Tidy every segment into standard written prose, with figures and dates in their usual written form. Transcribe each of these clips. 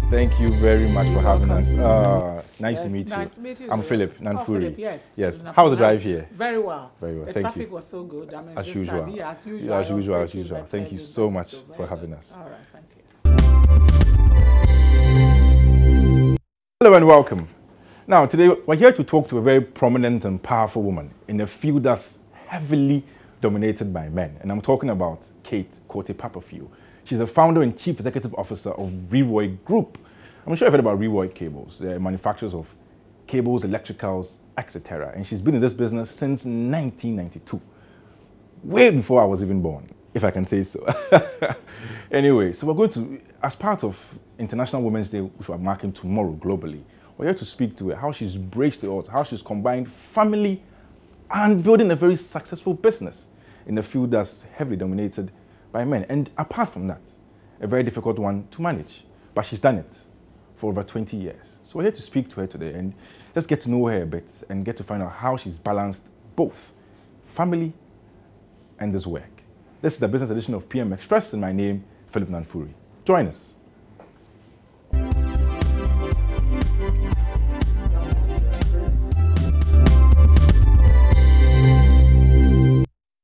Thank you very much for having us. Nice to Yes, meet you. nice to meet you. I'm Philip Oh, Nanfuri. Philip, yes. Yes. How was the drive here? Very well. Very well. The Thank traffic you. was so good. I mean, As this usual. time, yeah, as usual. Yeah, as I was usual, as thinking, usual. but, Thank you the so best, much so for very having good. us. All right, thank you. Hello and welcome. Now, today we're here to talk to a very prominent and powerful woman in a field that's heavily dominated by men. And I'm talking about Kate Quartey-Papafield. She's the founder and chief executive officer of Reroy Group. I'm sure you've heard about Reroy Cables. They're manufacturers of cables, electricals, etc. And she's been in this business since 1992. Way before I was even born, if I can say so. Anyway, so we're going to, as part of International Women's Day, which we're marking tomorrow globally, we're here to speak to her, how she's braced the odds, how she's combined family and building a very successful business in a field that's heavily dominated by men. And apart from that, a very difficult one to manage. But she's done it for over 20 years. So we're here to speak to her today and just get to know her a bit and get to find out how she's balanced both family and this work. This is the business edition of PM Express, and my name, Philip Nanfuri. Join us.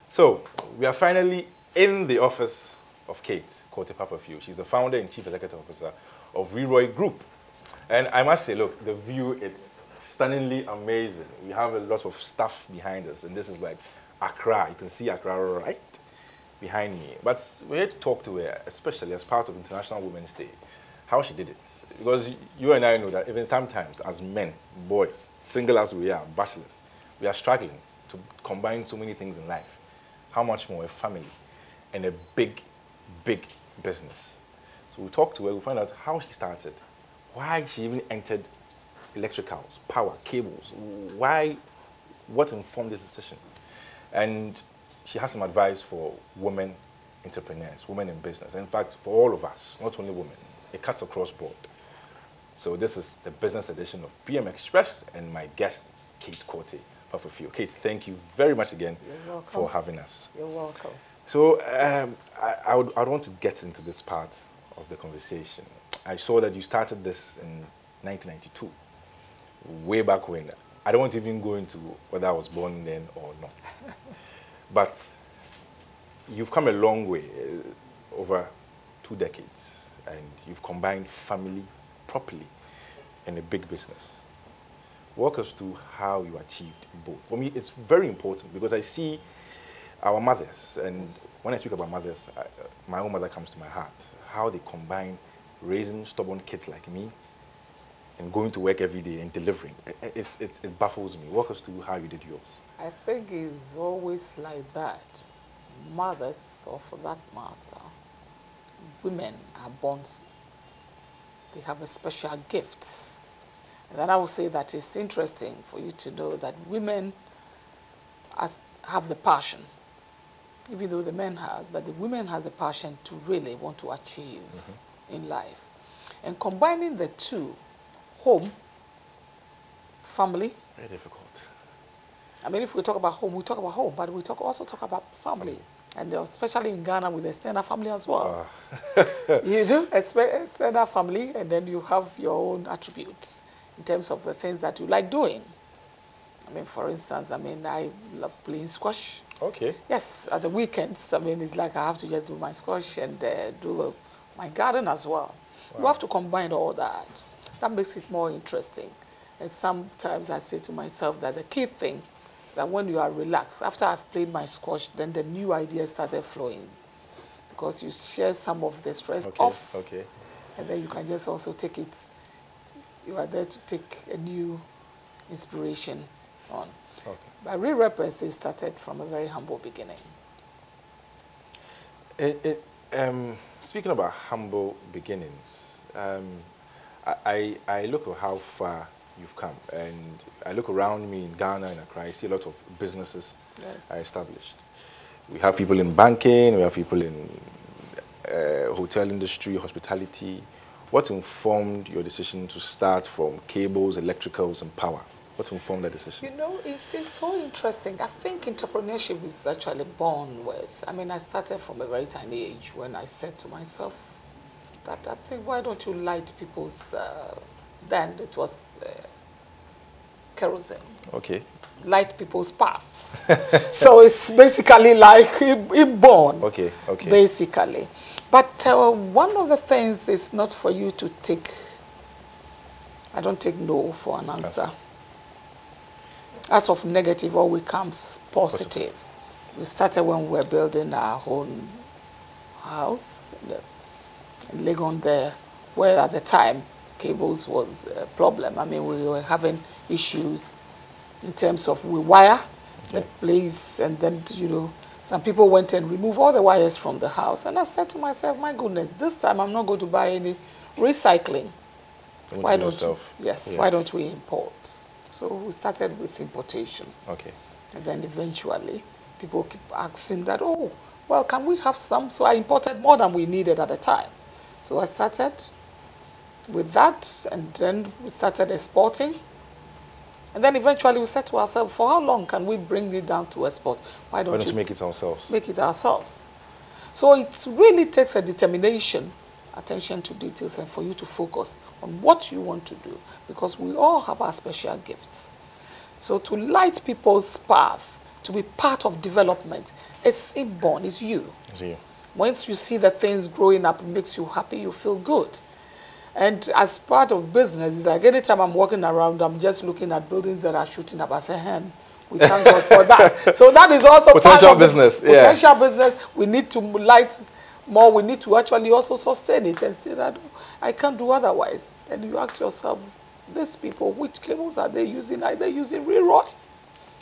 So, we are finally in the office of Kate Quartey-Papafield. She's the founder and chief executive officer of Reroy Group. And I must say, look, the view, it's stunningly amazing. We have a lot of stuff behind us, and this is like Accra. You can see Accra right behind me. But we're here to talk to her, especially as part of International Women's Day, how she did it. Because you and I know that even sometimes as men, boys, single as we are, bachelors, we are struggling to combine so many things in life. How much more a family and a big, big business. So we talked to her, we find out how she started, why she even entered electricals, power, cables, why, what informed this decision. And she has some advice for women entrepreneurs, women in business. In fact, for all of us, not only women, it cuts across board. So this is the business edition of PM Express and my guest, Kate Quartey-Papafield. Kate, thank you very much again for having us. You're welcome. So I would want to get into this part of the conversation. I saw that you started this in 1992, way back when. I don't want to even go into whether I was born then or not. But you've come a long way, over 2 decades, and you've combined family properly in a big business. Walk us through how you achieved both. For me, it's very important because I see our mothers, and when I speak about mothers, my own mother comes to my heart, how they combine raising stubborn kids like me and going to work every day and delivering. It baffles me. Walk us through how you did yours. I think it's always like that. Mothers, or for that matter, women are born, they have a special gift. And then I would say that it's interesting for you to know that women have the passion, even though the men have, but the women has the passion to really want to achieve in life. And combining the two, home, family. Very difficult. I mean, if we talk about home, we talk about home, but we also talk about family. And especially in Ghana with the extended family as well. You know, extended family, and then you have your own attributes in terms of the things that you like doing. I mean, for instance, I mean, I love playing squash. Okay. Yes, at the weekends, I mean, it's like I have to just do my squash and do my garden as well. Wow. You have to combine all that. That makes it more interesting. And sometimes I say to myself that the key thing is that when you are relaxed, after I've played my squash, then the new ideas started flowing. Because you share some of the stress off. Okay. And then you can just also take it. You are there to take a new inspiration on. Okay. But Reroy per se started from a very humble beginning. Speaking about humble beginnings, I look at how far you've come, and I look around me in Ghana and Accra, I see a lot of businesses are established. We have people in banking, we have people in hotel industry, hospitality. What informed your decision to start from cables, electricals, and power? What informed that decision? You know, it's so interesting. I think entrepreneurship is actually born with. I mean, I started from a very tiny age when I said to myself, that I think, why don't you light people's, then it was kerosene. Okay. Light people's path. So it's basically like inborn. Okay, okay. Basically. But one of the things is not for you to take, I don't take no for an answer. Out of negative always comes positive. We started when we were building our own house in Legon there, where at the time cables was a problem. I mean, we were having issues in terms of we wire the place, and then, you know, some people went and removed all the wires from the house. And I said to myself, my goodness, this time I'm not going to buy any recycling. Why don't you? Yes, why don't we import? So we started with importation. Okay. And then eventually people keep asking that, oh, well, can we have some? So I imported more than we needed at the time. So I started with that, and then we started exporting. And then eventually we said to ourselves, for how long can we bring it down to export? Why don't you make it ourselves? Make it ourselves. So it really takes a determination, attention to details, and for you to focus on what you want to do, because we all have our special gifts. So to light people's path, to be part of development, it's inborn, it's you. It's you. Once you see the things growing up, it makes you happy, you feel good. And as part of business, it's like anytime I'm walking around, I'm just looking at buildings that are shooting up. I say, we thank God for that. So that is also potential part of business. Potential business. We need to light more. We need to actually also sustain it and say that I can't do otherwise. And you ask yourself, these people, which cables are they using? Are they using Leroy?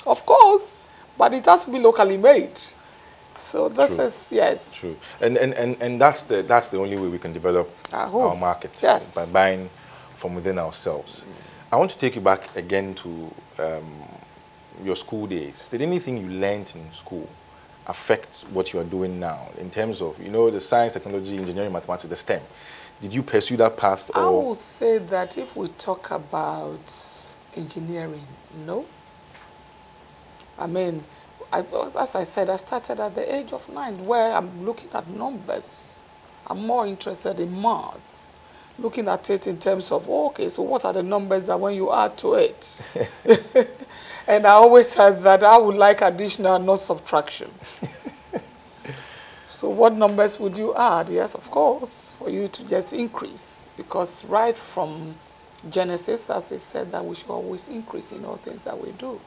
Of course, but it has to be locally made. So this is, yes. True. And that's the only way we can develop our market. Yes. By buying from within ourselves. I want to take you back again to your school days. Did anything you learned in school affect what you are doing now in terms of, you know, the science, technology, engineering, mathematics, the STEM? Did you pursue that path? Or? I would say that if we talk about engineering, no. I mean, as I said, I started at the age of 9, where I'm looking at numbers. I'm more interested in maths, looking at it in terms of, okay, so what are the numbers that when you add to it? And I always said that I would like additional, not subtraction. So what numbers would you add? Yes, of course, for you to just increase. Because right from Genesis, as I said, that we should always increase in all things that we do.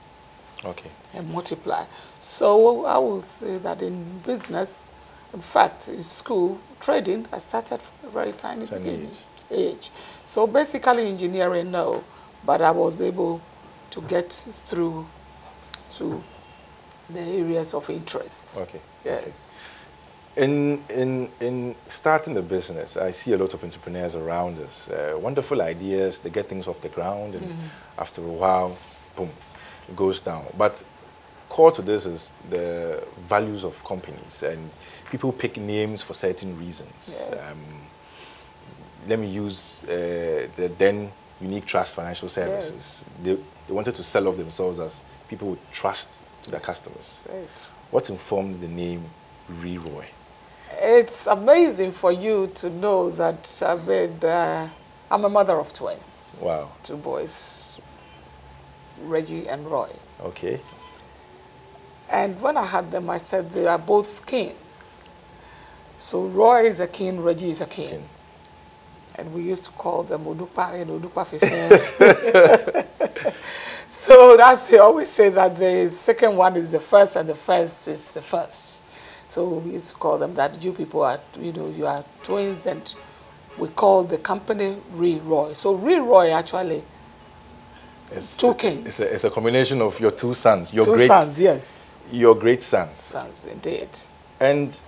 Okay. And multiply. So I would say that in business, in fact, in school, trading, I started from a very tiny age. So basically engineering, no, but I was able to get through to the areas of interest. Okay. Yes. In starting the business, I see a lot of entrepreneurs around us. Wonderful ideas, they get things off the ground, and after a while, boom, it goes down. But core to this is the values of companies, and people pick names for certain reasons. Yeah. Let me use the then Unique Trust Financial Services. Yes. They wanted to sell off themselves as people would trust their customers. Right. What informed the name Leroy? It's amazing for you to know that I'm a mother of twins. Wow. 2 boys, Reggie and Roy. Okay. And when I had them, I said they are both kings. So Roy is a king, Reggie is a king. And we used to call them Onupa and Onupa Fifen. So that's, they always say that the second one is the first and the first is the first. So we used to call them that. You people are, you know, you are twins, and we call the company Leroy. So Leroy actually, it's 2 kings. It's a combination of your 2 sons. Your 2 sons, yes. Your great sons. Sons, indeed. And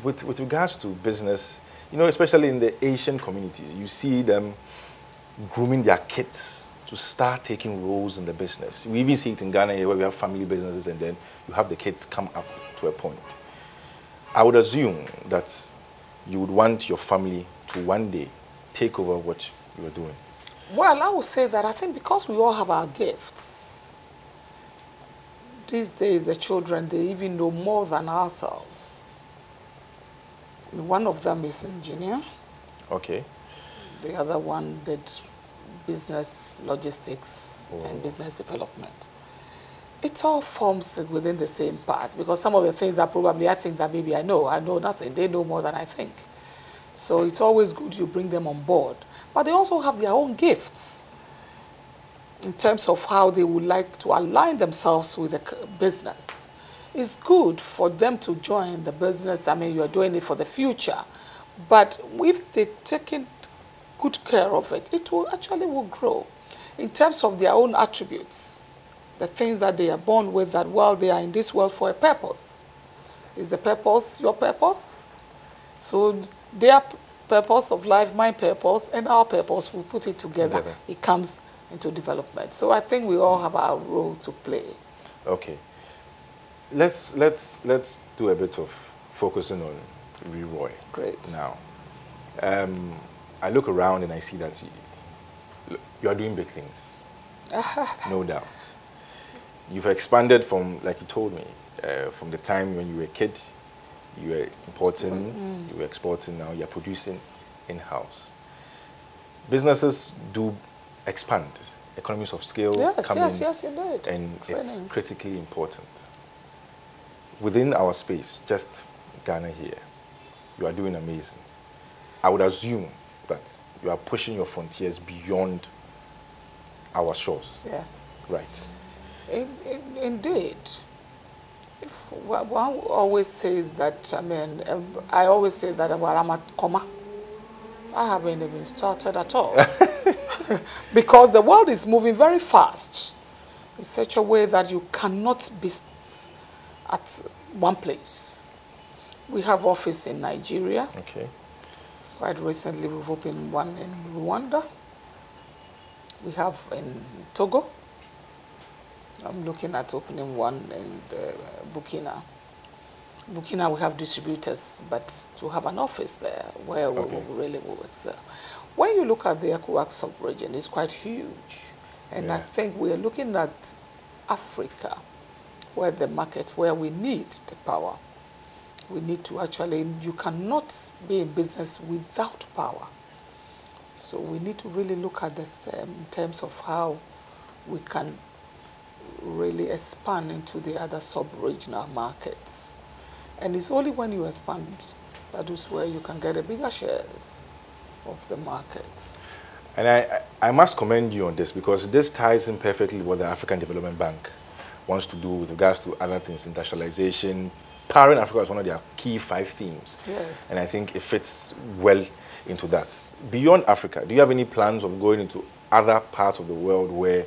with regards to business, you know, especially in the Asian communities, you see them grooming their kids to start taking roles in the business. We even see it in Ghana here, where we have family businesses, and then you have the kids come up to a point. I would assume that you would want your family to one day take over what you are doing. Well, I would say that I think because we all have our gifts, these days the children, they even know more than ourselves. One of them is an engineer. Okay. The other one did business logistics and business development. It all forms within the same part, because some of the things that probably I think that maybe I know nothing. They know more than I think. So it's always good you bring them on board. But they also have their own gifts in terms of how they would like to align themselves with the business. It's good for them to join the business. I mean, you're doing it for the future. But if they're taking good care of it, it will actually grow in terms of their own attributes. The things that they are born with, that, well, they are in this world for a purpose. Is the purpose your purpose? So their purpose of life, my purpose, and our purpose, we put it together. It comes into development. So I think we all have our role to play. Okay. Let's do a bit of focusing on Leroy. Great. Now, I look around and I see that you are doing big things. No doubt. You've expanded from, like you told me, from the time when you were a kid, you were importing, you were exporting, now you're producing in-house. Businesses do expand. Economies of scale come in, yes, indeed. and it's critically important. Within our space, just Ghana here, you are doing amazing. I would assume that you are pushing your frontiers beyond our shores. Yes. Right. Indeed. One always says that, I mean, I always say that, well, I'm at comma. I haven't even started at all. Because the world is moving very fast in such a way that you cannot be at one place. We have office in Nigeria. Okay. Quite recently, we've opened one in Rwanda. We have in Togo. I'm looking at opening one in Burkina. Burkina, we have distributors, but to have an office there where we really will excel. When you look at the ECOWAS sub-region, it's quite huge. And I think we are looking at Africa, where the market, where we need the power. We need to actually, you cannot be in business without power. So we need to really look at this in terms of how we can really expand into the other sub-regional markets. And it's only when you expand that is where you can get a bigger shares of the market. And I must commend you on this, because this ties in perfectly with what the African Development Bank wants to do with regards to other things, industrialization. Powering Africa is one of their key 5 themes. Yes. And I think it fits well into that. Beyond Africa, do you have any plans of going into other parts of the world where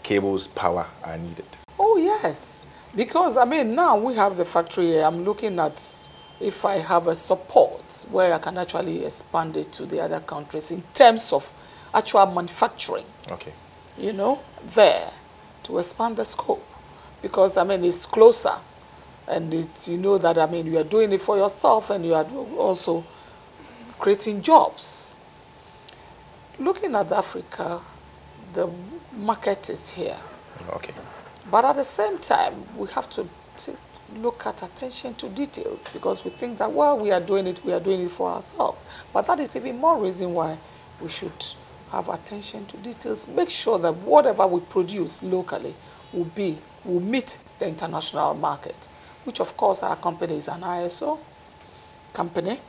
cables power are needed? Oh, yes. Because, I mean, now we have the factory here. I'm looking at if I have a support where I can actually expand it to the other countries in terms of actual manufacturing. Okay. You know, there, to expand the scope. Because, I mean, it's closer. And it's, you know that, I mean, you are doing it for yourself and you are also creating jobs. Looking at Africa, the market is here. Okay. But at the same time, we have to look at attention to details, because we think that, well, we are doing it for ourselves. But that is even more reason why we should have attention to details. Make sure that whatever we produce locally will meet the international market, which of course our company is an ISO company.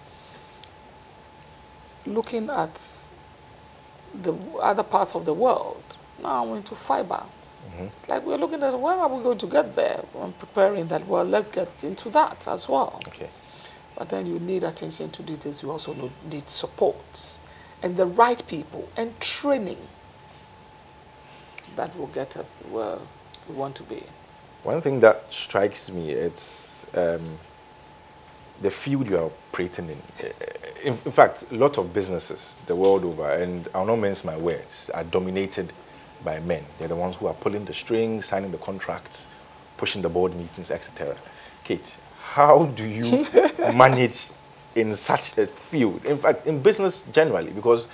Looking at the other parts of the world, now we're into fiber. It's like we're looking at, where are we going to get there? I'm preparing that, well, let's get into that as well. Okay. But then you need attention to details. You also need support and the right people and training that will get us where we want to be. One thing that strikes me, it's the field you are operating in. In fact, a lot of businesses the world over, and I'll not mince my words, are dominated by men. They're the ones who are pulling the strings, signing the contracts, pushing the board meetings, etc. Kate, how do you manage in such a field? In fact, in business generally, because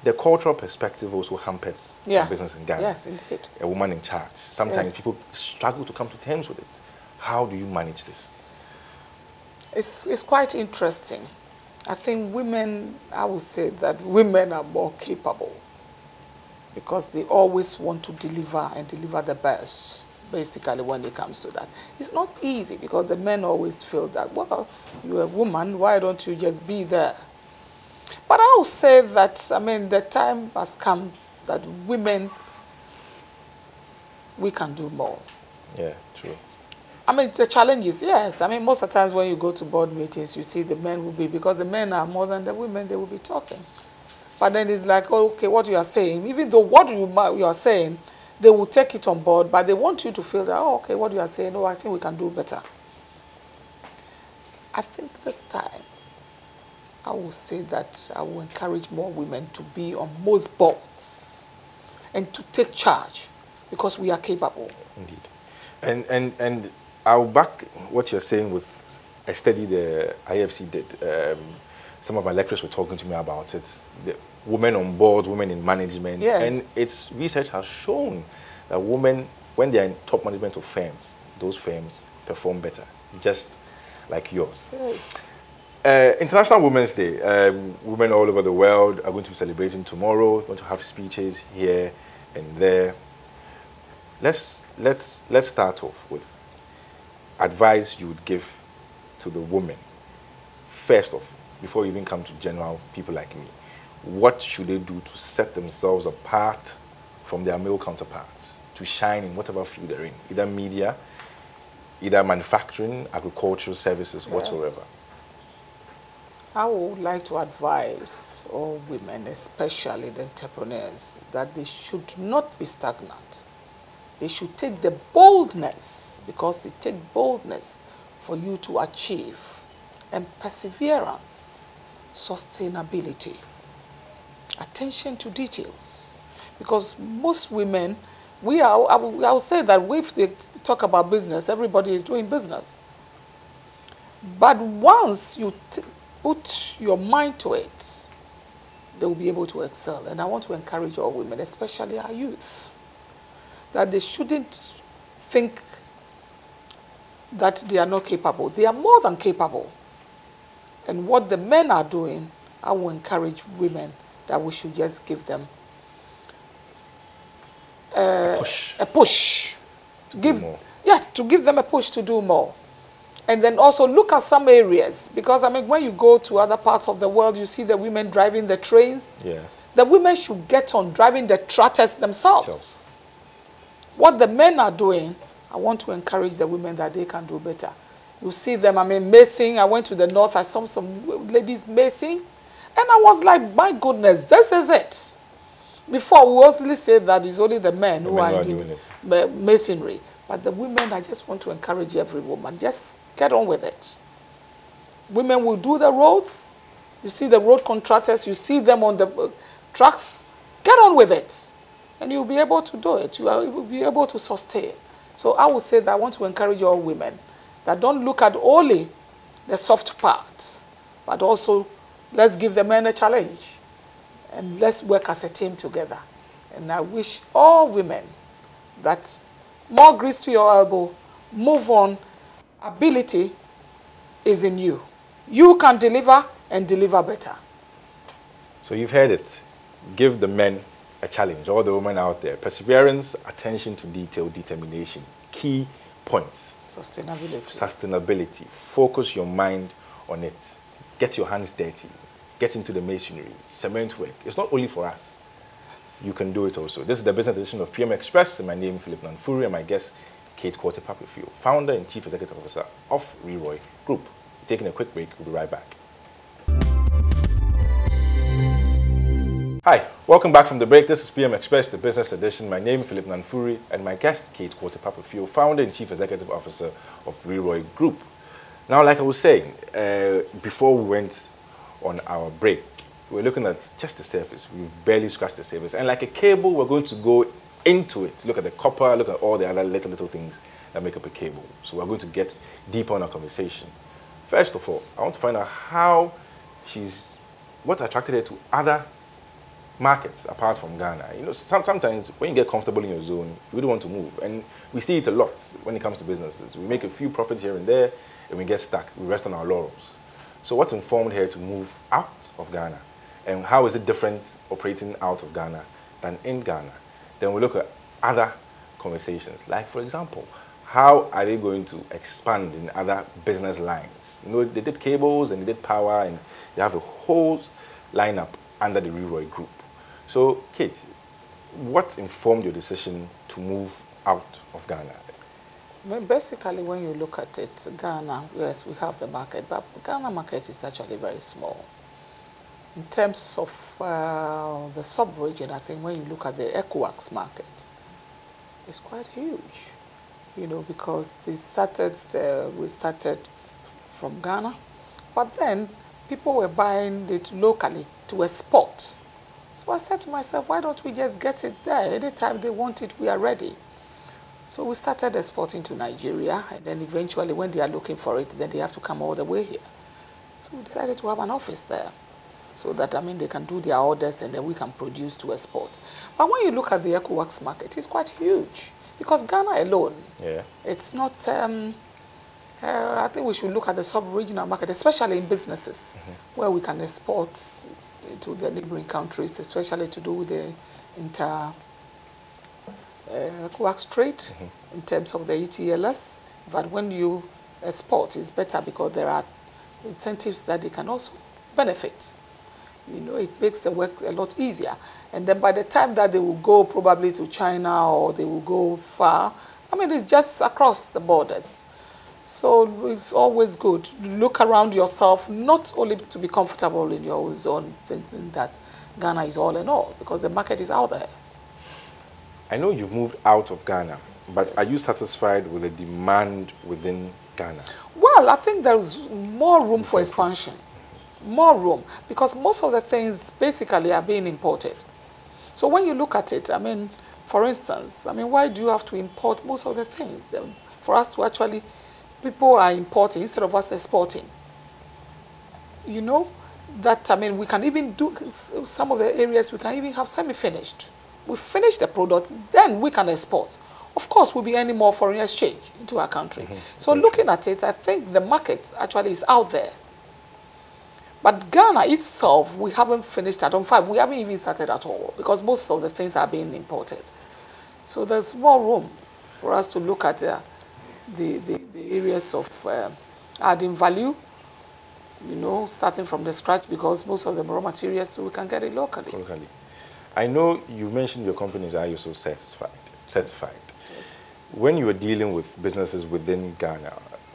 the cultural perspective also hampers business in Ghana. Yes, indeed. A woman in charge. Sometimes people struggle to come to terms with it. How do you manage this? It's quite interesting. I think women, I would say that women are more capable because they always want to deliver and deliver the best, basically, when it comes to that. It's not easy because the men always feel that, well, you're a woman, why don't you just be there? But I would say that, I mean, the time has come that women, we can do more. Yeah, true. I mean, the challenge is, yes. I mean, most of the times when you go to board meetings, you see the men will be, because the men are more than the women, they will be talking. But then it's like, oh, okay, what you are saying, even though what you are saying, they will take it on board, but they want you to feel that, oh, okay, what you are saying, oh, I think we can do better. I think this time, I will say that I will encourage more women to be on most boards and to take charge because we are capable. Indeed. And I'll back what you're saying with a study the IFC did. Some of my lecturers were talking to me about it. The women on boards, women in management. Yes. And its research has shown that women, when they are in top management of firms, those firms perform better, just like yours. Yes. International Women's Day. Women all over the world are going to be celebrating tomorrow. We're going to have speeches here and there. Let's start off with advice you would give to the women. First off, before you even come to general people like me, what should they do to set themselves apart from their male counterparts, to shine in whatever field they're in, either media, either manufacturing, agricultural services, Yes. whatsoever? I would like to advise all women, especially the entrepreneurs, that they should not be stagnant. They should take the boldness, because it takes boldness for you to achieve, and perseverance, sustainability, attention to details. Because most women, I will say that if they talk about business, everybody is doing business. But once you put your mind to it, they will be able to excel. And I want to encourage all women, especially our youth, that they shouldn't think that they are not capable. They are more than capable. And what the men are doing, I will encourage women that we should just give them a push. To do more. Yes, to give them a push to do more. And then also look at some areas, because I mean, when you go to other parts of the world, you see the women driving the trains. Yeah. The women should get on driving the tractors themselves. What the men are doing, I want to encourage the women that they can do better. You see them, I mean, macing. I went to the north, I saw some ladies macing, and I was like, my goodness, this is it. Before, we mostly say that it's only the men who are doing it. Masonry. But the women, I just want to encourage every woman, just get on with it. Women will do the roads. You see the road contractors, you see them on the trucks. Get on with it. And you'll be able to do it. You will be able to sustain. So I would say that I want to encourage all women that don't look at only the soft part, but also let's give the men a challenge. And let's work as a team together. And I wish all women that more grease to your elbow, move on. Ability is in you. You can deliver and deliver better. So you've heard it. Give the men a challenge, all the women out there. Perseverance, attention to detail, determination. Key points. Sustainability. Sustainability. Focus your mind on it. Get your hands dirty. Get into the masonry, cement work. It's not only for us. You can do it also. This is the business edition of PM Express. My name is Philip Nanfuri, and my guest, Kate Quarter-Papafio, founder and chief executive officer of Leroy Group. Taking a quick break, we'll be right back. Hi, welcome back from the break. This is PM Express, the business edition. My name is Philip Nanfuri, and my guest, Kate Quarter-Papafio, founder and chief executive officer of Leroy Group. Now, like I was saying, before we went on our break, we're looking at just the surface. We've barely scratched the surface. And like a cable, we're going to go into it. Look at the copper, look at all the other little things that make up a cable. So we're going to get deeper on our conversation. First of all, I want to find out what attracted her to other markets apart from Ghana. You know, sometimes when you get comfortable in your zone, you really want to move. And we see it a lot when it comes to businesses. We make a few profits here and there, and we get stuck. We rest on our laurels. So what informed her to move out of Ghana? And how is it different operating out of Ghana than in Ghana? Then we look at other conversations. Like, for example, how are they going to expand in other business lines? You know, they did cables and they did power, and they have a whole lineup under the Leroy Group. So, Kate, what informed your decision to move out of Ghana? Well, basically, when you look at it, Ghana, yes, we have the market, but Ghana market is actually very small. In terms of the sub-region, I think when you look at the ECOWAS market, it's quite huge, you know, because we started from Ghana, but then people were buying it locally to export. So I said to myself, why don't we just get it there? Anytime they want it, we are ready. So we started exporting to Nigeria, and then eventually when they are looking for it, then they have to come all the way here. So we decided to have an office there, so that, I mean, they can do their orders and then we can produce to export. But when you look at the ECOWAS market, it's quite huge, because Ghana alone, it's not, I think we should look at the sub-regional market, especially in businesses, where we can export to the neighboring countries, especially to do with the ECOWAS trade in terms of the ETLS. But when you export, it's better because there are incentives that they can also benefit. You know, it makes the work a lot easier. And then by the time that they will go probably to China or they will go far, I mean, it's just across the borders. So it's always good to look around yourself, not only to be comfortable in your own zone, thinking that Ghana is all in all, because the market is out there. I know you've moved out of Ghana, but are you satisfied with the demand within Ghana? Well, I think there's more room for expansion. More room, because most of the things basically are being imported. So when you look at it, I mean, for instance, I mean, why do you have to import most of the things? For us to actually, people are importing instead of us exporting. You know, that, I mean, we can even do some of the areas, we can even have semi-finished. We finish the product, then we can export. Of course, we'll be earning more foreign exchange into our country. So looking at it, I think the market actually is out there. But Ghana itself, we haven't finished at on 5. We haven't even started at all, because most of the things are being imported. So there's more room for us to look at the areas of adding value, you know, starting from the scratch, because most of the raw materials too, we can get it locally. I know you mentioned your companies are also certified. Yes. When you are dealing with businesses within Ghana,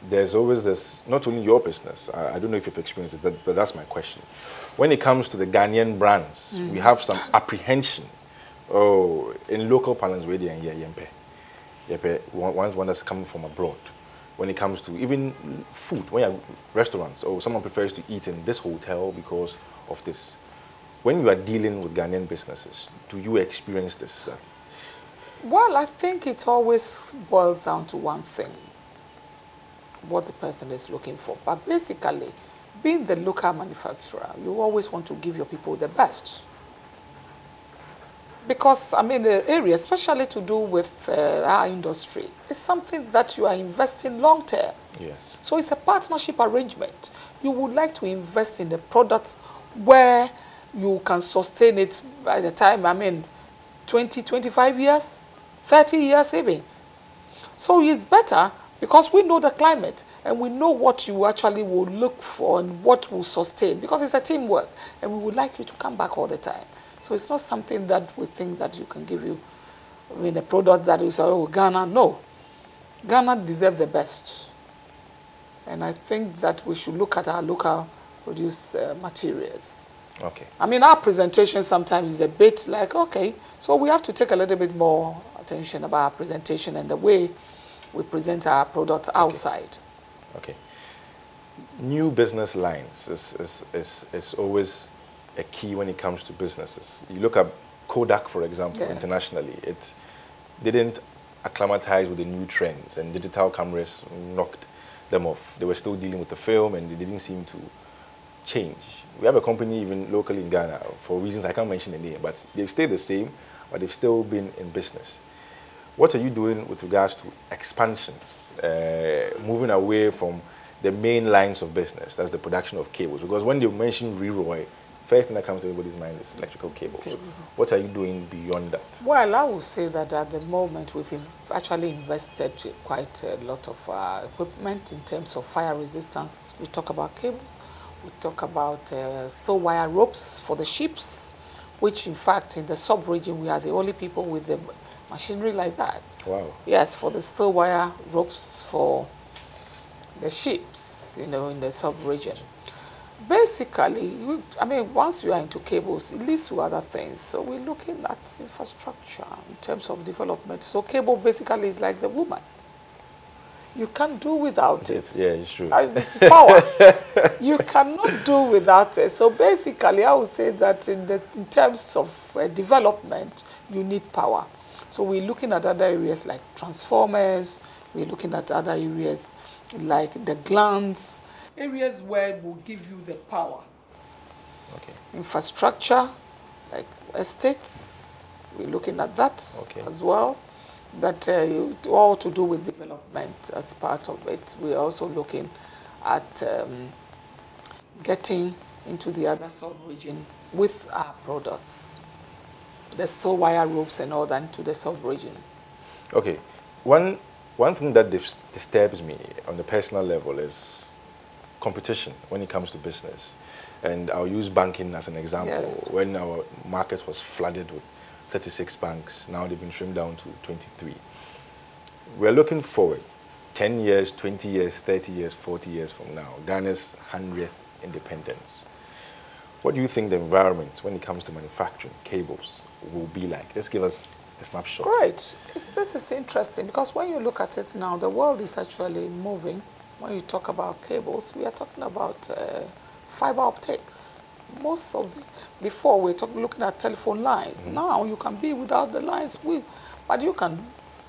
there's always this, not only your business, I don't know if you've experienced it, but that's my question. When it comes to the Ghanaian brands, we have some apprehension. Oh, in local parlance, really, and one that's coming from abroad. When it comes to even food, when you're restaurants, or someone prefers to eat in this hotel because of this. When you are dealing with Ghanaian businesses, do you experience this? Well, I think it always boils down to one thing, what the person is looking for. But basically, being the local manufacturer, you always want to give your people the best. Because, I mean, the area, especially to do with our industry, is something that you are investing long term. So it's a partnership arrangement. You would like to invest in the products where you can sustain it by the time, I mean, 20, 25 years, 30 years even. So it's better because we know the climate and we know what you actually will look for and what will sustain, because it's a teamwork and we would like you to come back all the time. So it's not something that we think that you can give you, I mean, a product that is, oh, Ghana. No. Ghana deserves the best. And I think that we should look at our local produced materials. I mean, our presentation sometimes is a bit like, okay, so we have to take a little bit more attention about our presentation and the way we present our products outside. New business lines is always a key when it comes to businesses. You look at Kodak, for example, internationally. It didn't acclimatize with the new trends, and digital cameras knocked them off. They were still dealing with the film, and they didn't seem to change. We have a company even locally in Ghana, for reasons I can't mention the name, but they've stayed the same, but they've still been in business. What are you doing with regards to expansions, moving away from the main lines of business? That's the production of cables. Because when you mention Leroy, first thing that comes to everybody's mind is electrical cables. What are you doing beyond that? Well, I would say that at the moment we've actually invested quite a lot of equipment in terms of fire resistance. We talk about cables. We talk about steel wire ropes for the ships, which in fact in the sub-region we are the only people with the machinery like that. Wow. Yes, for the steel wire ropes for the ships, you know, in the sub-region. Basically, I mean, once you are into cables, it leads to other things. So we're looking at infrastructure in terms of development. So cable basically is like the woman. You can't do without it. Yeah, it's true. This is power. You cannot do without it. So basically, I would say that in terms of development, you need power. So we're looking at other areas like transformers. We're looking at other areas like the glands, areas where it will give you the power. Okay. Infrastructure, like estates, we're looking at that as well. But all to do with development as part of it. We're also looking at getting into the other sub-region with our products. The steel wire ropes and all that into the sub-region. Okay. One thing that disturbs me on the personal level is competition when it comes to business. And I'll use banking as an example. Yes. When our market was flooded with 36 banks, now they've been trimmed down to 23. We're looking forward 10 years, 20 years, 30 years, 40 years from now, Ghana's 100th independence. What do you think the environment when it comes to manufacturing cables will be like? Just give us a snapshot. Great. This is interesting because when you look at it now, the world is actually moving. When you talk about cables, we are talking about fiber optics. Most of before we were looking at telephone lines. Now you can be without the lines, but you can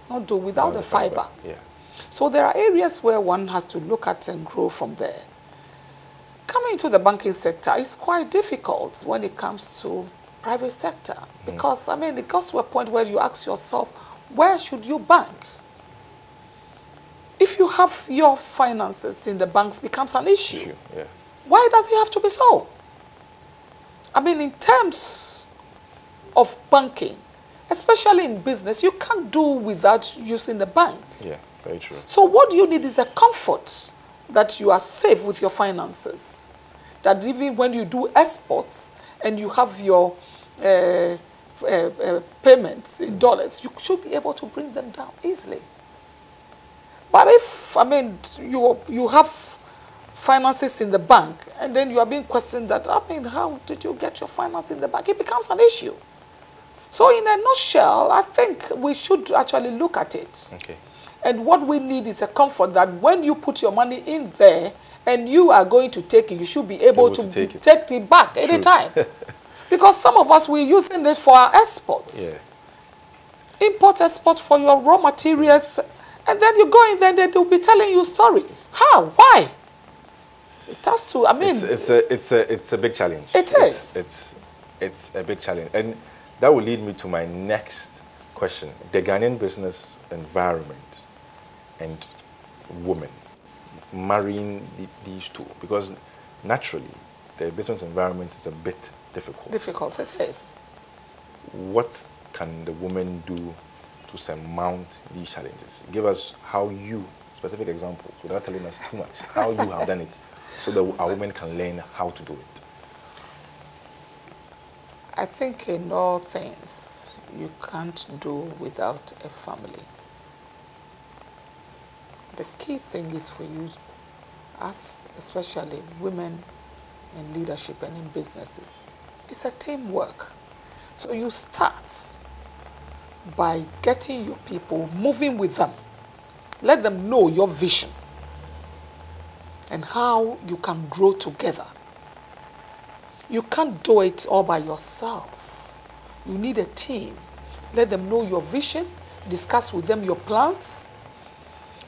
not do without the fiber. Yeah. So there are areas where one has to look at and grow from there. Coming into the banking sector is quite difficult when it comes to private sector because I mean it goes to a point where you ask yourself, where should you bank? If you have your finances in the banks becomes an issue. Yeah. Why does it have to be so? I mean, in terms of banking, especially in business, you can't do without using the bank. Yeah, very true. So what you need is a comfort that you are safe with your finances. That even when you do exports and you have your payments in dollars, you should be able to bring them down easily. But if, I mean, you have finances in the bank, and then you are being questioned that, I mean, how did you get your finance in the bank? It becomes an issue. So in a nutshell, I think we should actually look at it. Okay. And what we need is a comfort that when you put your money in there and you are going to take it, you should be able to take it back anytime. Because some of us, we're using it for our exports. Yeah. Import, export for your raw materials, and then you go in there and they'll be telling you stories. How? Why? It has to, I mean... It's a big challenge. It is. It's a big challenge. And that will lead me to my next question. The Ghanaian business environment and women, marrying these two. Because naturally, the business environment is a bit difficult. Difficult, it is. What can the women do to surmount these challenges? Give us how you, specific examples, without telling us too much, how you have done it, so that our women can learn how to do it. I think in all things, you can't do without a family. The key thing is for you, us, especially women in leadership and in businesses, it's a teamwork. So you start by getting your people, moving with them. Let them know your vision and how you can grow together. You can't do it all by yourself. You need a team. Let them know your vision, discuss with them your plans,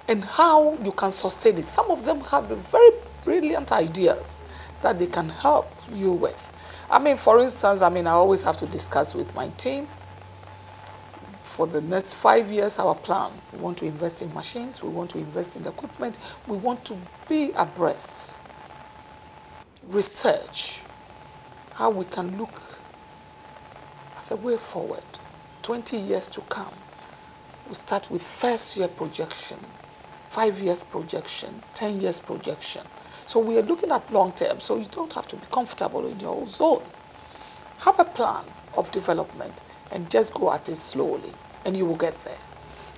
and how you can sustain it. Some of them have very brilliant ideas that they can help you with. I mean, for instance, I always have to discuss with my team. For the next 5 years, our plan, we want to invest in machines, we want to invest in equipment, we want to be abreast. Research how we can look at the way forward, 20 years to come. We start with first year projection, 5 years projection, 10 years projection. So we are looking at long term, so you don't have to be comfortable in your zone. Have a plan of development and just go at it slowly, and you will get there.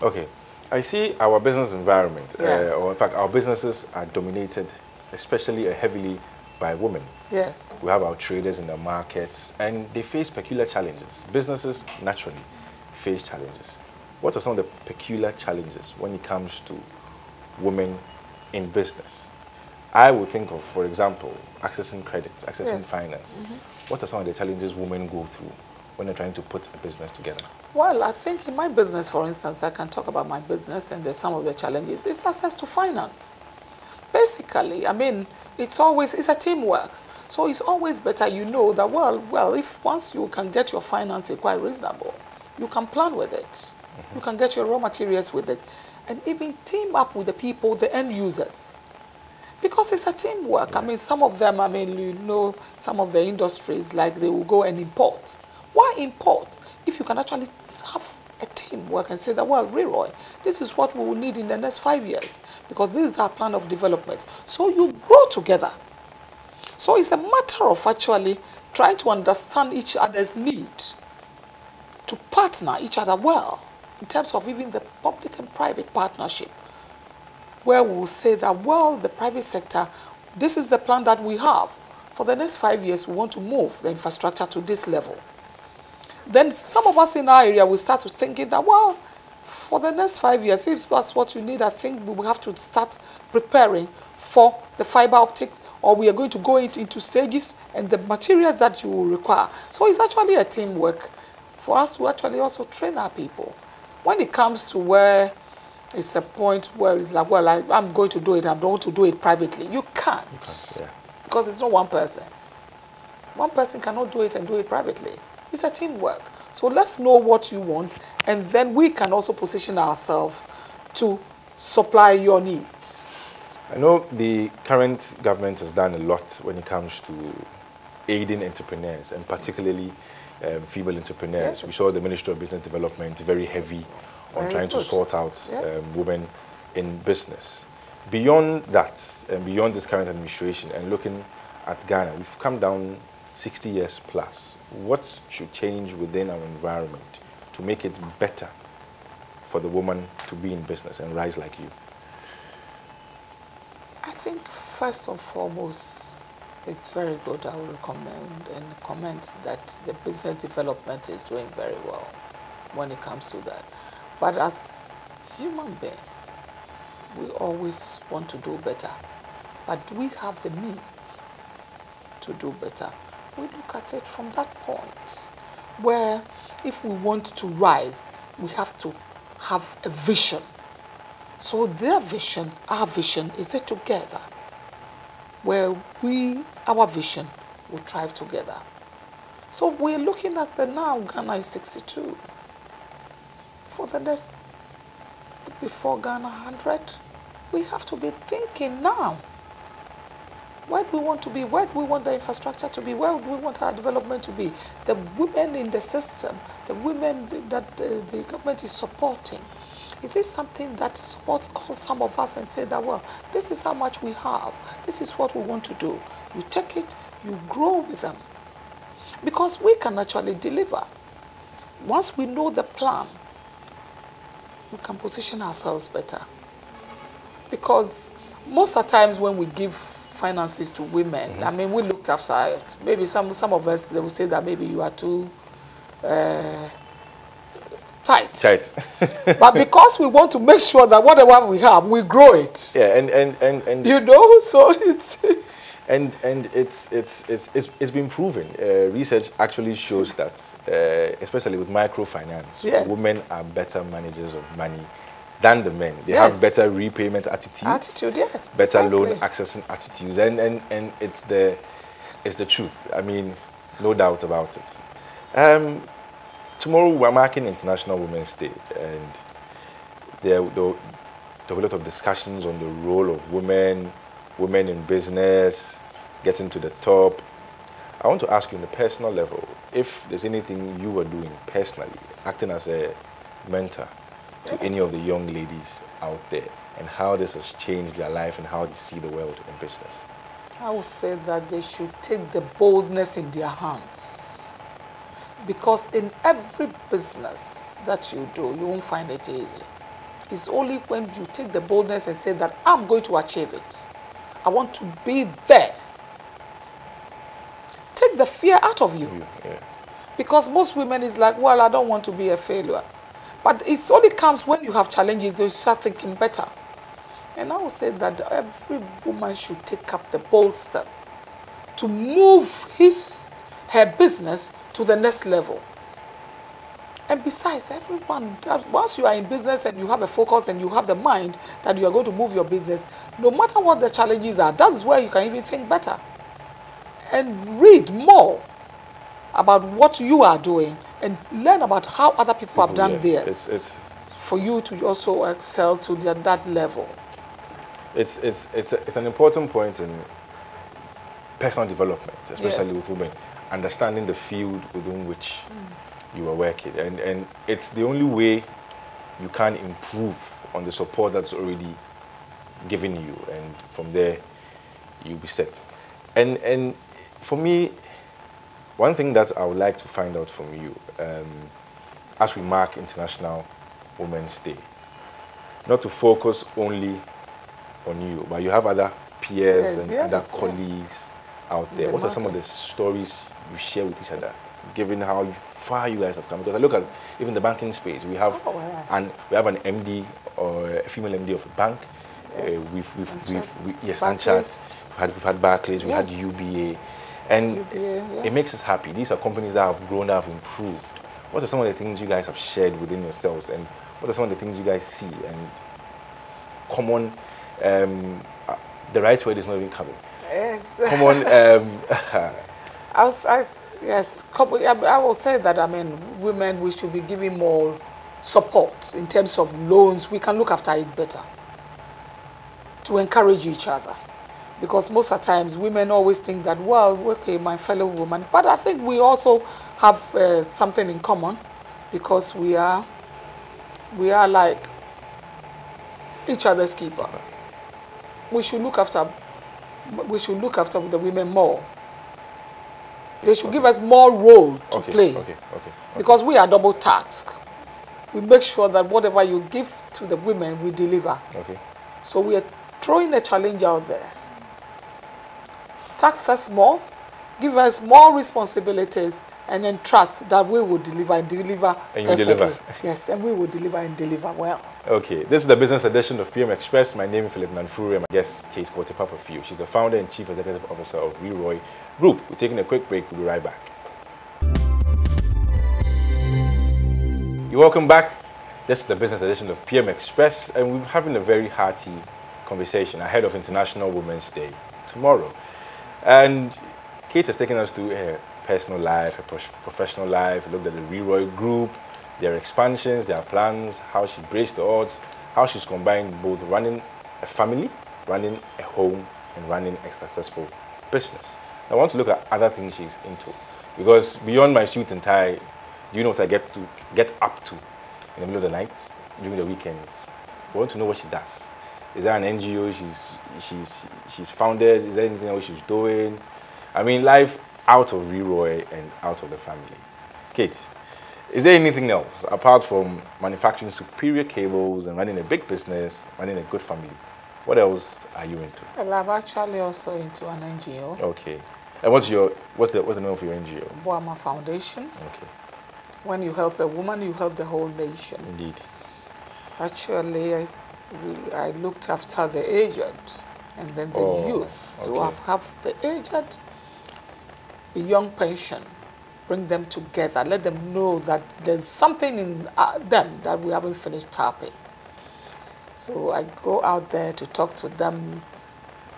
Okay. I see our business environment, Yes. or in fact, our businesses are dominated, especially heavily by women. Yes. We have our traders in the markets, and they face peculiar challenges. Businesses naturally face challenges. What are some of the peculiar challenges when it comes to women in business? I would think of, for example, accessing credits, accessing Yes. finance. What are some of the challenges women go through when they're trying to put a business together? Well, I think in my business, for instance, I can talk about my business, and there's some of the challenges. It's access to finance. Basically, I mean, it's a teamwork. So it's always better, you know, that, well, if once you can get your finances quite reasonable, you can plan with it. You can get your raw materials with it. And even team up with the people, the end users. Because it's a teamwork. I mean, some of them, I mean, you know, some of the industries, like they will go and import. Why import if you can actually have a teamwork and say that, well, Leroy, this is what we will need in the next 5 years, because this is our plan of development. So you grow together. So it's a matter of actually trying to understand each other's need, to partner each other well, in terms of even the public and private partnership, where we will say that, well, the private sector, this is the plan that we have. For the next 5 years, we want to move the infrastructure to this level. Then some of us in our area will start thinking that, well, for the next 5 years, if that's what you need, I think we will have to start preparing for the fiber optics, or we are going to go into stages and the materials that you will require. So it's actually a teamwork for us to actually also train our people. When it comes to where it's a point where it's like, well, I'm going to do it, I'm going to do it privately. You can't. Yeah. Because it's not one person. One person cannot do it and do it privately. It's a teamwork. So let's know what you want, and then we can also position ourselves to supply your needs. I know the current government has done a lot when it comes to aiding entrepreneurs, and particularly female entrepreneurs. Yes. We saw the Ministry of Business Development very heavy on Very trying to good. sort out Yes. women in business. Beyond that, and beyond this current administration, and looking at Ghana, we've come down 60 years plus. What should change within our environment to make it better for the woman to be in business and rise like you? I think first and foremost, it's very good. I will recommend and comment that the business development is doing very well when it comes to that. But as human beings, we always want to do better. But do we have the means to do better? We look at it from that point, where if we want to rise, we have to have a vision. So their vision, our vision, is it together, where our vision will thrive together. So we're looking at the now, Ghana is 62. For the next, before Ghana 100, we have to be thinking now. Where do we want to be? Where do we want the infrastructure to be? Where do we want our development to be? The women in the system, the women that the government is supporting, is this something that supports some of us and say that, well, this is how much we have. This is what we want to do. You take it, you grow with them. Because we can actually deliver. Once we know the plan, we can position ourselves better. Because most of the times when we give finances to women, I mean, we looked after it. Maybe some of us, they will say that maybe you are too tight. But because we want to make sure that whatever we have, we grow it. Yeah, and you know, so it's and it's been proven. Research actually shows that, especially with microfinance, yes, women are better managers of money than the men. They yes, have better repayment attitudes. Yes, better precisely. loan accessing attitudes, and it's the truth. I mean, no doubt about it. tomorrow we're marking International Women's Day, and there'll be a lot of discussions on the role of women in business, getting to the top. I want to ask you on the personal level, if there's anything you are doing personally, acting as a mentor to any of the young ladies out there, and how this has changed their life and how they see the world in business. I would say that they should take the boldness in their hands. Because in every business that you do, you won't find it easy. It's only when you take the boldness and say that I'm going to achieve it. I want to be there. Take the fear out of you. Yeah. Because most women is like, well, I don't want to be a failure. But it only comes when you have challenges, they start thinking better. And I would say that every woman should take up the bold step to move her business to the next level. And besides, everyone, once you are in business and you have a focus and you have the mind that you are going to move your business, no matter what the challenges are, that's where you can even think better. And read more about what you are doing and learn about how other people have done theirs. It's for you to also excel to that level. It's an important point in personal development, especially with women, understanding the field within which you are working, and it's the only way you can improve on the support that's already given you, and from there you'll be set. And for me, one thing that I would like to find out from you, as we mark International Women's Day, not to focus only on you, but you have other peers and other colleagues out there. What are some of the stories you share with each other, given how far you guys have come? Because I look at even the banking space. We have an MD or a female MD of a bank. Sanchez. We've had Barclays. We had UBA, and it makes us happy. These are companies that have grown, that have improved. What are some of the things you guys have shared within yourselves, and what are some of the things you guys see and common? The right word is not even coming. Yes. Common. Yes, I will say that, I mean, women, we should be giving more support in terms of loans. We can look after it better to encourage each other. Because most of the times, women always think that, well, okay, my fellow woman. But I think we also have something in common, because we are like each other's keeper. We should look after the women more. They should give us more role to play. Because we are double tasked. We make sure that whatever you give to the women, we deliver. So we are throwing a challenge out there. Tax us more, give us more responsibilities, and then trust that we will deliver and deliver perfectly. Yes, and we will deliver and deliver well. Okay, this is the business edition of PM Express. My name is Philip Nanfuru. My guest, Kate Porter-Papafiu. She's the founder and chief executive officer of Leroy Group. We're taking a quick break. We'll be right back. You're welcome back. This is the business edition of PM Express, and we're having a very hearty conversation ahead of International Women's Day tomorrow. And Kate has taken us through her personal life, her professional life. We looked at the Leroy Group, their expansions, their plans, how she braved the odds, how she's combined both running a family, running a home, and running a successful business. I want to look at other things she's into, because beyond my suit and tie, do you know what I get up to in the middle of the night, during the weekends? I want to know what she does. Is there an NGO she's founded? Is there anything else she's doing? I mean, life out of Leroy and out of the family. Kate, is there anything else apart from manufacturing superior cables and running a big business, running a good family? What else are you into? Well, I'm actually also into an NGO. Okay. And what's the name of your NGO? Boama Foundation. Okay. When you help a woman, you help the whole nation. Indeed. Actually, I looked after the aged and then the youth. So I have the aged, the young pension, bring them together, let them know that there's something in them that we haven't finished tapping. So I go out there to talk to them,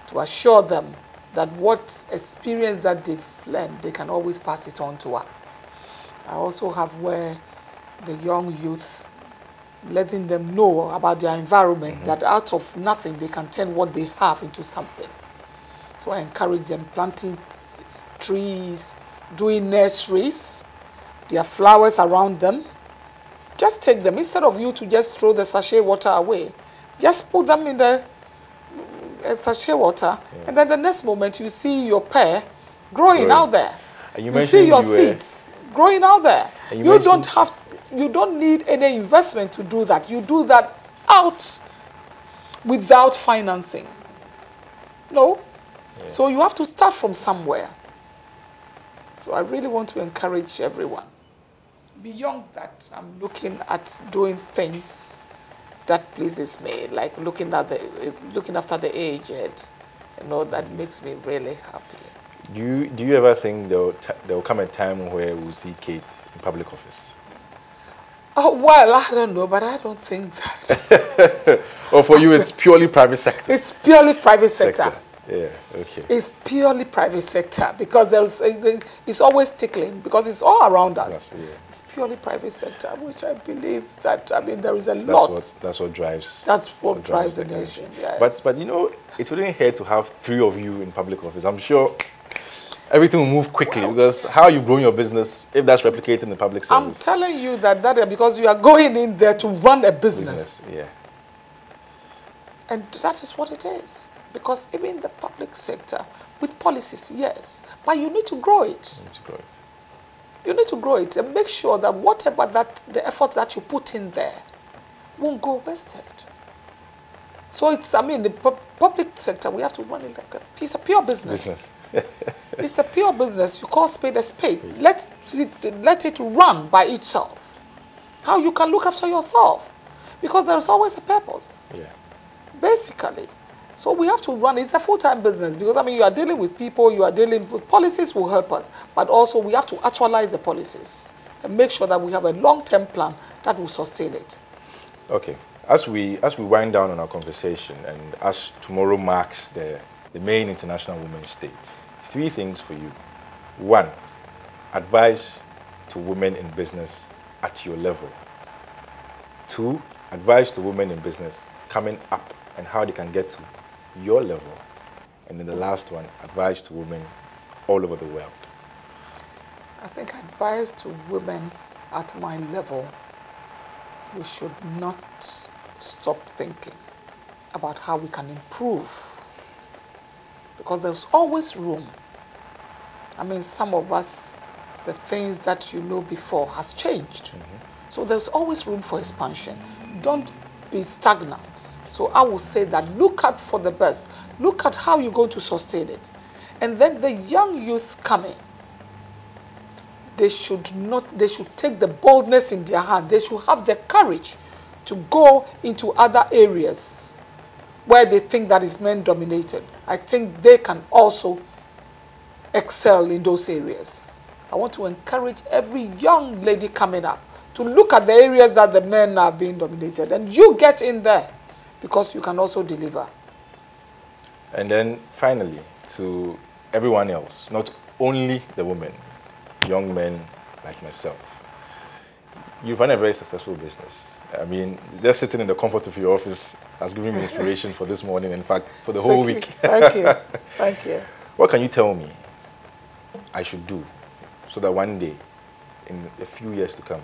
to assure them that what experience that they've learned, they can always pass it on to us. I also have where the young youth, letting them know about their environment, that out of nothing they can turn what they have into something. So I encourage them planting trees, doing nurseries, there are flowers around them. Just take them, instead of you to just throw the sachet water away, just put them in the sachet water, and then the next moment you see your pear growing out there. And you see your seeds growing out there. You don't need any investment to do that. You do that out without financing. No. Yeah. So you have to start from somewhere. So I really want to encourage everyone. Beyond that, I'm looking at doing things that pleases me, like looking after the aged. You know, that makes me really happy. Do you ever think there will come a time where we'll see Kate in public office? Oh, well, I don't know, but I don't think that. Or for you, it's purely private sector? It's purely private sector. Yeah, okay. It's purely private sector because it's always tickling because it's all around us. Yes, yeah. It's purely private sector, which I believe that, I mean, there is a lot. That's what drives. That's what drives the nation. Yes. But you know, it wouldn't hurt to have 3 of you in public office. I'm sure everything will move quickly because how you grow your business if that's replicated in the public service. I'm telling you that because you are going in there to run a business. Yeah. And that is what it is. Because even in the public sector, with policies, yes, but you need to grow it. You need to grow it and make sure that whatever the effort that you put in there won't go wasted. So it's, I mean, the public sector, we have to run it like a piece of pure business. It's a pure business. You call spade a spade. Let it run by itself. How you can look after yourself. Because there's always a purpose. Yeah. Basically. So we have to run. It's a full-time business because, I mean, you are dealing with people, you are dealing with policies will help us. But also we have to actualize the policies and make sure that we have a long-term plan that will sustain it. Okay. As we wind down on our conversation and as tomorrow marks the main International Women's Day, 3 things for you. 1, advice to women in business at your level. 2, advice to women in business coming up and how they can get to your level. And then the last one, advice to women all over the world. I think advice to women at my level, we should not stop thinking about how we can improve. Because there's always room. I mean, some of us, the things that you know before has changed. So there's always room for expansion. Don't be stagnant. So I will say that look out for the best. Look at how you're going to sustain it. And then the young youth coming, they should take the boldness in their hand. They should have the courage to go into other areas where they think that is men dominated. I think they can also excel in those areas. I want to encourage every young lady coming up to look at the areas that the men are being dominated. And you get in there because you can also deliver. And then finally, to everyone else, not only the women, young men like myself, you've run a very successful business. I mean, just sitting in the comfort of your office has given me inspiration for this morning, in fact, for the whole week. Thank you. Thank you. What can you tell me I should do so that one day, in a few years to come,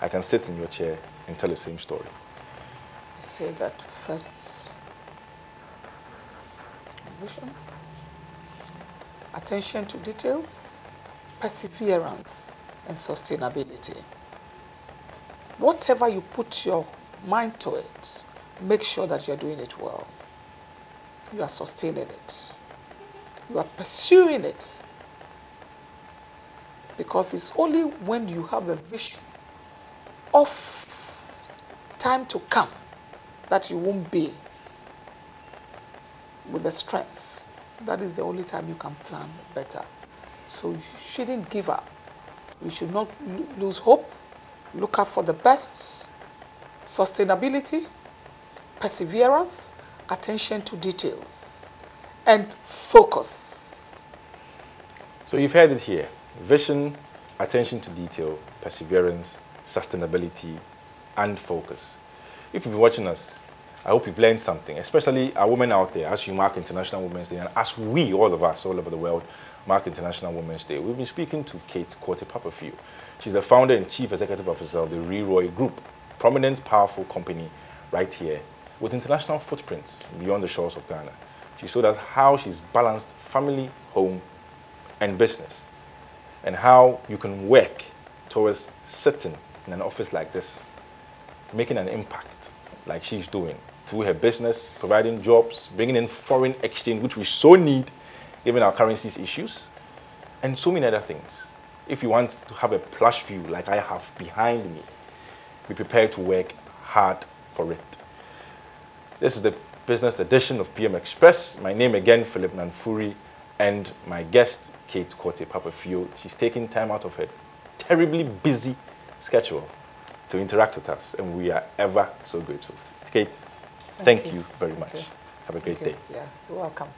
I can sit in your chair and tell the same story? I say that first, vision, attention to details, perseverance, and sustainability. Whatever you put your mind to it, make sure that you're doing it well. You are sustaining it. You are pursuing it. Because it's only when you have a vision of time to come that you won't be with the strength. That is the only time you can plan better. So you shouldn't give up. You should not lose hope. Look out for the best. Sustainability, perseverance, attention to details, and focus. So you've heard it here. Vision, attention to detail, perseverance, sustainability, and focus. If you've been watching us, I hope you've learned something, especially our women out there, as you mark International Women's Day, and as we, all of us, all over the world, mark International Women's Day. We've been speaking to Kate Quartey-Papafew. She's the founder and chief executive officer of the Leroy Group, prominent, powerful company right here with international footprints beyond the shores of Ghana. She showed us how she's balanced family, home, and business, and how you can work towards sitting in an office like this, making an impact like she's doing through her business, providing jobs, bringing in foreign exchange, which we so need given our currencies issues, and so many other things. If you want to have a plush view like I have behind me, be prepared to work hard for it. This is the business edition of PM Express. My name again, Philip Nanfuri, and my guest, Kate Quartey-Papafew. She's taking time out of her terribly busy schedule to interact with us, and we are ever so grateful. Kate, thank you very much. Have a great day. Yes, you're welcome.